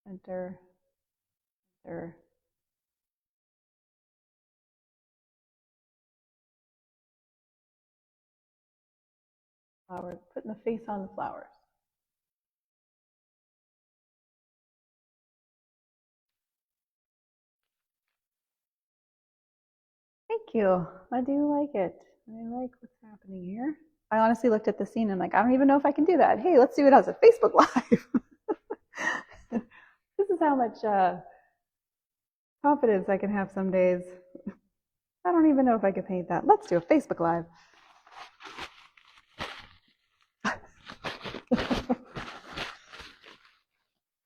Center. Center. Flowers. Putting the face on the flowers. Thank you. I do like it. I like what's happening here. I honestly looked at the scene and I'm like, I don't even know if I can do that. Hey, let's do it as a Facebook Live. This is how much confidence I can have some days. I don't even know if I can paint that. Let's do a Facebook Live.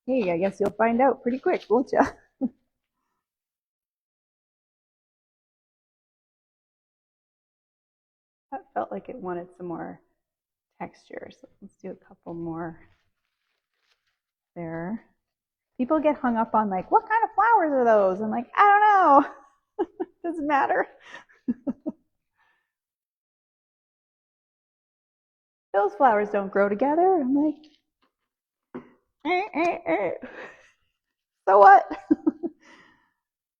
Hey, I guess you'll find out pretty quick, won't you? That felt like it wanted some more texture, so let's do a couple more there. People get hung up on like, what kind of flowers are those? I'm like, I don't know. Doesn't matter. Those flowers don't grow together. I'm like, so what?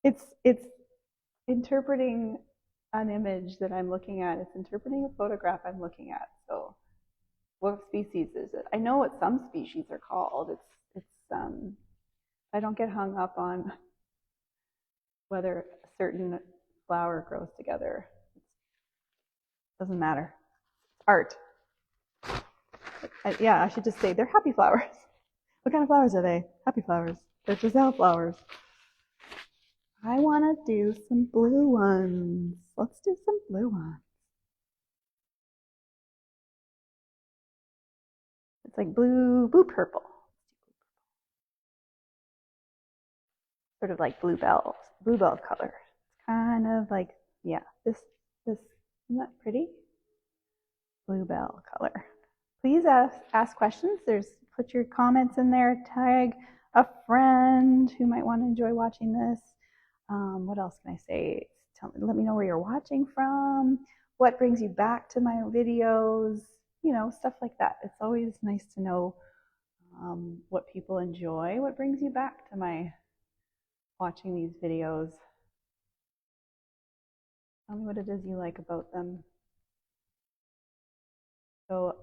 It's interpreting an image that I'm looking at. It's interpreting a photograph I'm looking at. So what species is it? I know what some species are called. It's I don't get hung up on whether a certain flower grows together. It doesn't matter. It's art. Yeah, I should just say they're happy flowers. What kind of flowers are they? Happy flowers. They're Giselle flowers. I want to do some blue ones. Let's do some blue ones. It's like blue purple. Sort of like bluebell color. It's kind of like, yeah, this, isn't that pretty? Bluebell color. Please ask questions. Put your comments in there, tag a friend who might want to enjoy watching this. What else can I say? Let me know where you're watching from, what brings you back to my videos, stuff like that. It's always nice to know what people enjoy, what brings you back to my watching these videos. Tell me what it is you like about them. So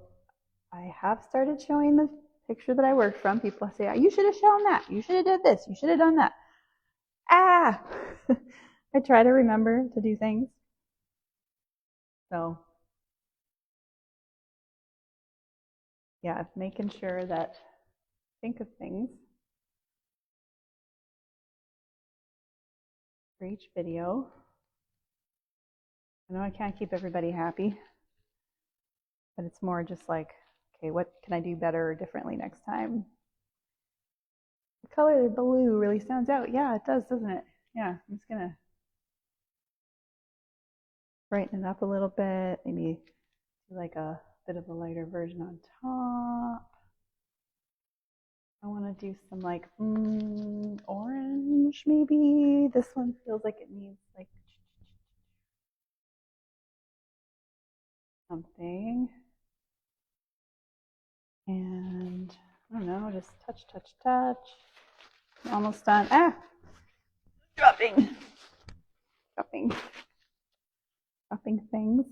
I have started showing the picture that I worked from. People say, you should have shown that. You should have done this. You should have done that. I try to remember to do things. So yeah, making sure that think of things for each video. I know I can't keep everybody happy, but it's more just like, okay, what can I do better or differently next time? The color blue really stands out. Yeah, it does, doesn't it? Yeah, I'm just gonna brighten it up a little bit, maybe do like a bit of a lighter version on top. I want to do some like orange maybe. This one feels like it needs like something. And I don't know, just touch. Almost done. Dropping things.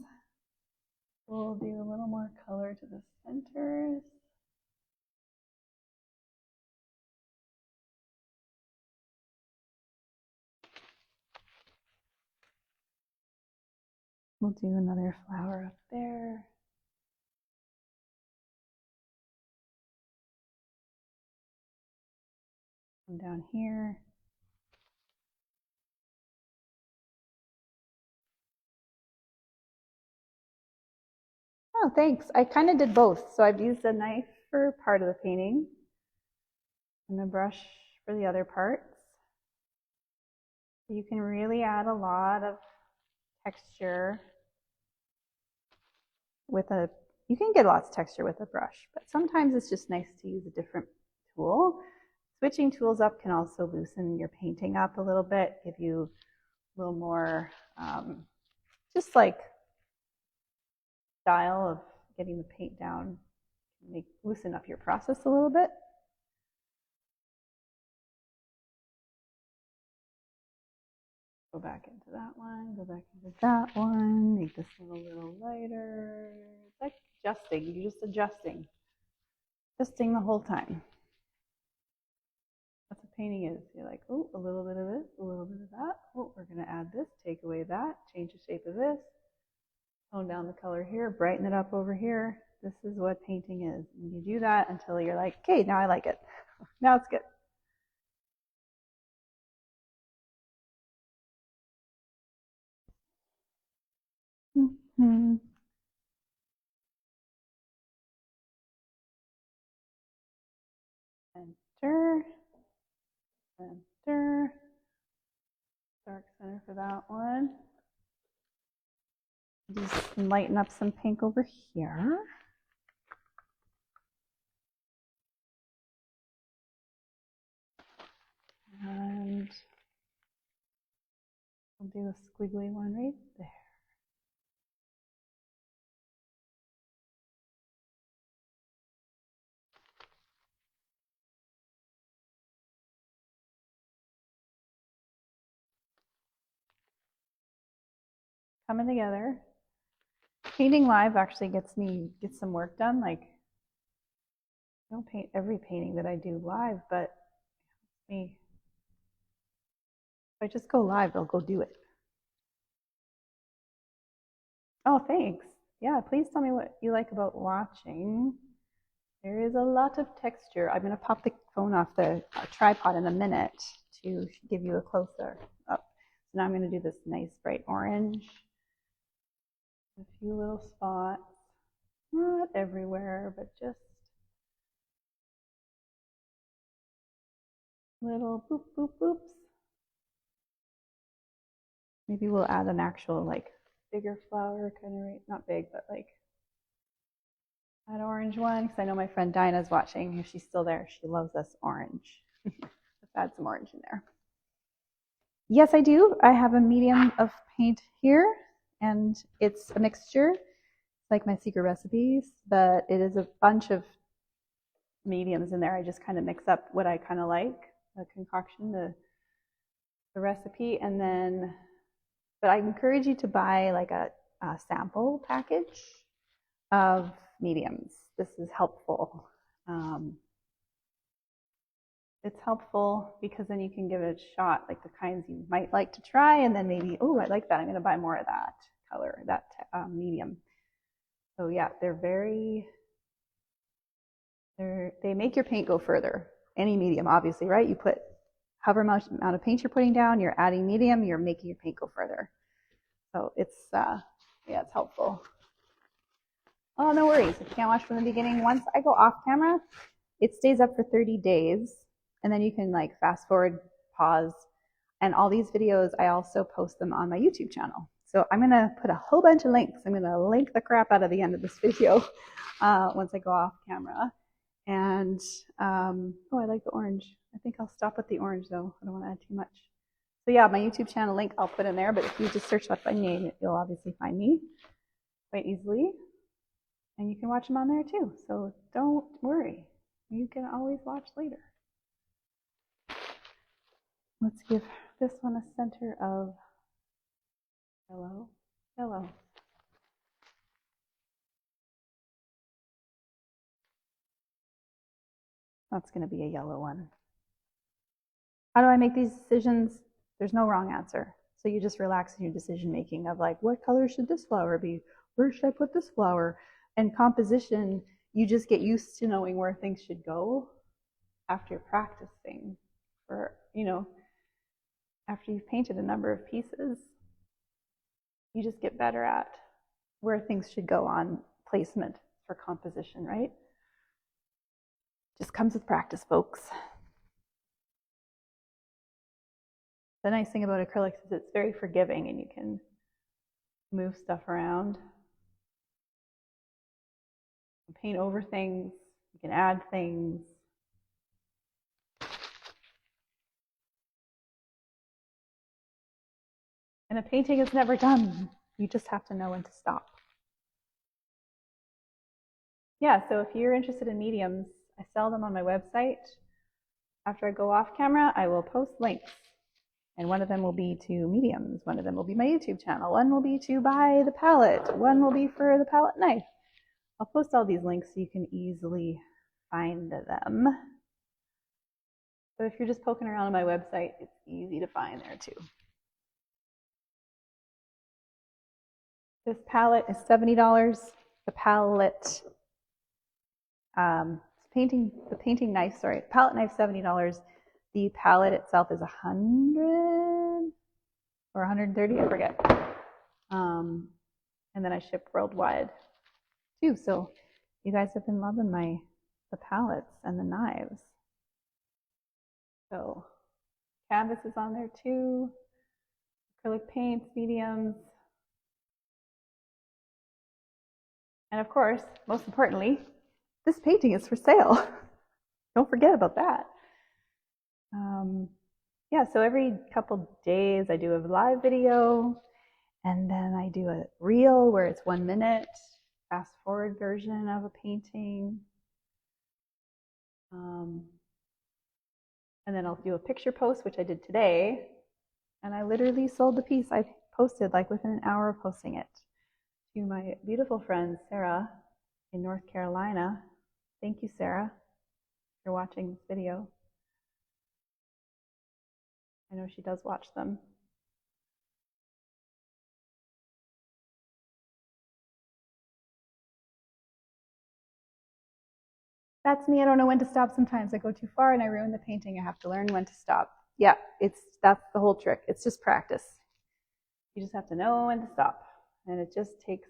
We'll do a little more color to the centers. We'll do another flower up there. Come down here. Oh, thanks. I kind of did both. So I've used a knife for part of the painting and a brush for the other parts. You can really add a lot of texture with you can get lots of texture with a brush, but sometimes it's just nice to use a different tool. Switching tools up can also loosen your painting up a little bit, give you a little more just like style of getting the paint down, loosen up your process a little bit. Go back into that one, go back into that one, make this one a little lighter. It's like adjusting, you're just adjusting the whole time. That's what painting is. You're like, oh, a little bit of this, a little bit of that. Oh, we're going to add this, take away that, change the shape of this, tone down the color here, brighten it up over here. This is what painting is. And you do that until you're like, okay, now I like it. Now it's good. Center, center, dark center for that one. Just lighten up some pink over here. And I'll do a squiggly one right there. Coming together. Painting live actually gets some work done. Like, I don't paint every painting that I do live, but me, if I just go live, I'll go do it. Oh, thanks. Yeah, please tell me what you like about watching. There is a lot of texture. I'm going to pop the phone off the tripod in a minute to give you a closer up. So now I'm going to do this nice bright orange. A few little spots. Not everywhere, but just little boop, boop, boops. Maybe we'll add an actual like bigger flower, kind of right, not big, but like that orange one, because I know my friend Dinah's watching. If she's still there, she loves us orange. Let's add some orange in there. Yes, I do. I have a medium of paint here, and it's a mixture. It's like my secret recipes, but it is a bunch of mediums in there. I just kind of mix up what I kind of like, the concoction, the recipe, and then, but I encourage you to buy like a sample package of mediums. This is helpful. It's helpful because then you can give it a shot, like the kinds you might like to try, and then maybe, oh, I like that. I'm going to buy more of that color, that medium. So yeah, they make your paint go further. Any medium, obviously, right? You put however much amount of paint you're putting down, you're adding medium, you're making your paint go further. So it's, yeah, it's helpful. Oh, no worries. If you can't watch from the beginning, once I go off camera, it stays up for 30 days. And then you can like fast forward, pause. And all these videos, I also post them on my YouTube channel. So I'm going to put a whole bunch of links. I'm going to link the crap out of the end of this video once I go off camera. And, oh, I like the orange. I think I'll stop with the orange though. I don't want to add too much. So yeah, my YouTube channel link I'll put in there, but if you just search up my name, you'll obviously find me quite easily. And you can watch them on there too. So don't worry. You can always watch later. Let's give this one a center of yellow, yellow. That's going to be a yellow one. How do I make these decisions? There's no wrong answer. So you just relax in your decision making of like, what color should this flower be? Where should I put this flower? And composition, you just get used to knowing where things should go after you're practicing for, you know, after you've painted a number of pieces, you just get better at where things should go on placement for composition, right? Just comes with practice, folks. The nice thing about acrylics is it's very forgiving and you can move stuff around. You can paint over things, you can add things. And a painting is never done. You just have to know when to stop. Yeah, so if you're interested in mediums, I sell them on my website. After I go off camera, I will post links. And one of them will be to mediums. One of them will be my YouTube channel. One will be to buy the palette. One will be for the palette knife. I'll post all these links so you can easily find them. So if you're just poking around on my website, it's easy to find there too. This palette is $70. The palette, the painting knife, sorry, palette knife $70. The palette itself is $100 or $130, I forget. And then I ship worldwide too. So you guys have been loving the palettes and the knives. So canvas is on there too. Acrylic paints, mediums. And of course, most importantly, this painting is for sale. Don't forget about that. Yeah, so every couple days I do a live video, and then I do a reel where it's 1 minute, fast forward version of a painting. And then I'll do a picture post, which I did today, and I literally sold the piece. I posted like within an hour of posting it to my beautiful friend Sarah in North Carolina. Thank you, Sarah, for watching this video. I know she does watch them. That's me. I don't know when to stop sometimes. I go too far and I ruin the painting. I have to learn when to stop. Yeah, that's the whole trick. It's just practice. You just have to know when to stop. And it just takes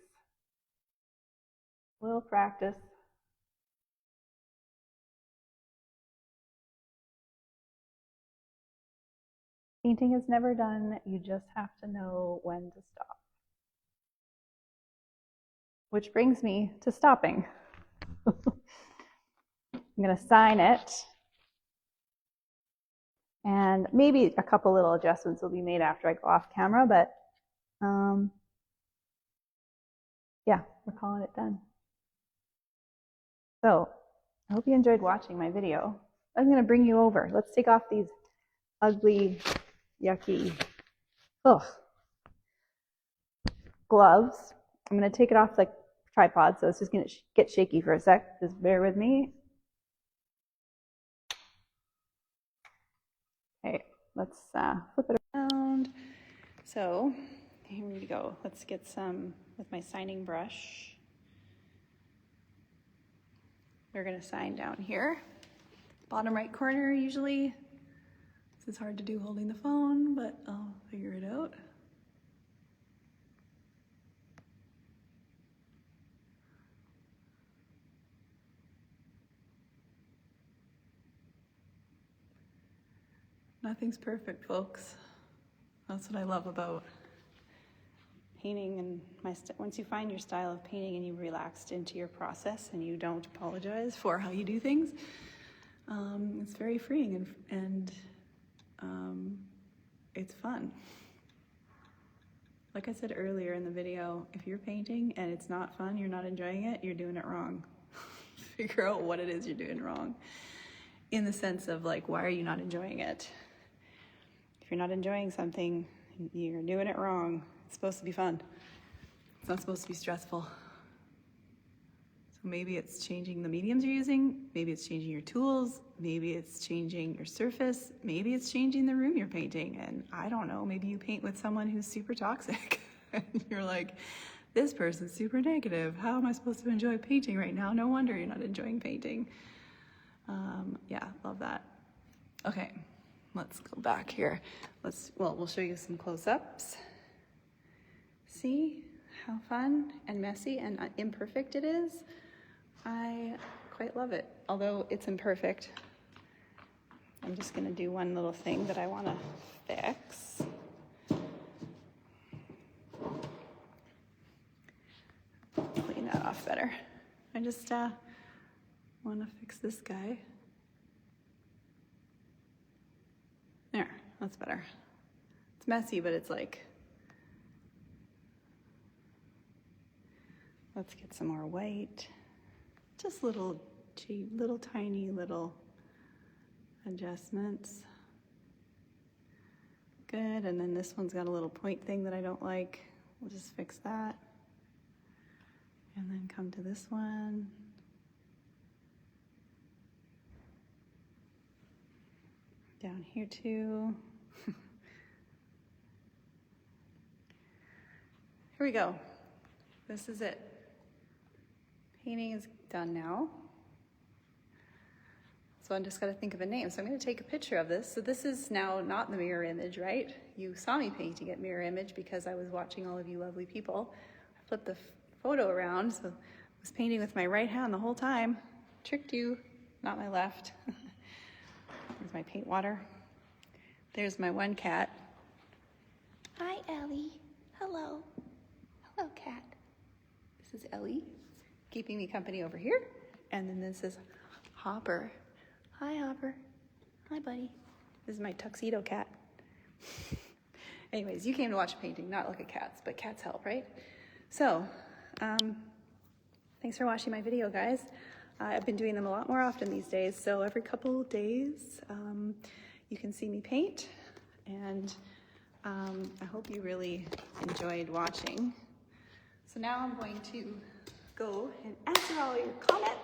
a little practice. Painting is never done. You just have to know when to stop. Which brings me to stopping. I'm going to sign it. And maybe a couple little adjustments will be made after I go off camera, but yeah, we're calling it done. So I hope you enjoyed watching my video. I'm going to bring you over. Let's take off these ugly, yucky gloves. I'm going to take it off like tripod, so it's just going to get shaky for a sec. Just bear with me. Okay, let's flip it around. So here we go. Let's get some with my signing brush. We're going to sign down here, bottom right corner usually. This is hard to do holding the phone, but I'll figure it out. Nothing's perfect, folks. That's what I love about painting and once you find your style of painting and you relaxed into your process and you don't apologize for how you do things, it's very freeing and it's fun. Like I said earlier in the video, if you're painting and it's not fun, you're not enjoying it, you're doing it wrong. Figure out what it is you're doing wrong. In the sense of like, why are you not enjoying it? If you're not enjoying something, you're doing it wrong. It's supposed to be fun. It's not supposed to be stressful. So maybe it's changing the mediums you're using, maybe it's changing your tools, maybe it's changing your surface, maybe it's changing the room you're painting, and I don't know, maybe you paint with someone who's super toxic, and you're like, this person's super negative, how am I supposed to enjoy painting right now? No wonder you're not enjoying painting. Yeah, love that. Okay, let's go back here. We'll show you some close-ups. See how fun and messy and imperfect it is? I quite love it, although it's imperfect. I'm just gonna do one little thing that I wanna fix. Clean that off better. I just wanna fix this guy. There, that's better. It's messy, but it's like Let's get some more white. Just little tiny adjustments. Good, and then this one's got a little point thing that I don't like. We'll just fix that. And then come to this one. Down here too. Here we go. This is it. Painting is done now. So I'm just gotta think of a name. So I'm gonna take a picture of this. So this is now not the mirror image, right? You saw me painting it mirror image because I was watching all of you lovely people. I flipped the photo around, so I was painting with my right hand the whole time. Tricked you, not my left. There's my paint water. There's my one cat. Hi, Ellie. Hello. Hello, cat. This is Ellie, keeping me company over here. And then this is Hopper. Hi, Hopper. Hi, buddy. This is my tuxedo cat. Anyways, you came to watch a painting, not look at cats, but cats help, right? So, thanks for watching my video, guys. I've been doing them a lot more often these days, so every couple days you can see me paint, and I hope you really enjoyed watching. So now I'm going to go and answer all your comments.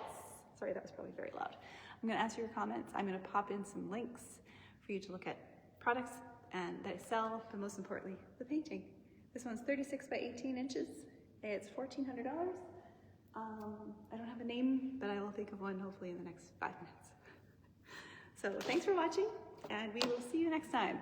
Sorry, that was probably very loud. I'm gonna answer your comments. I'm gonna pop in some links for you to look at products and that I sell, but most importantly, the painting. This one's 36 by 18 inches. It's $1,400. I don't have a name, but I will think of one hopefully in the next 5 minutes. So thanks for watching, and we will see you next time.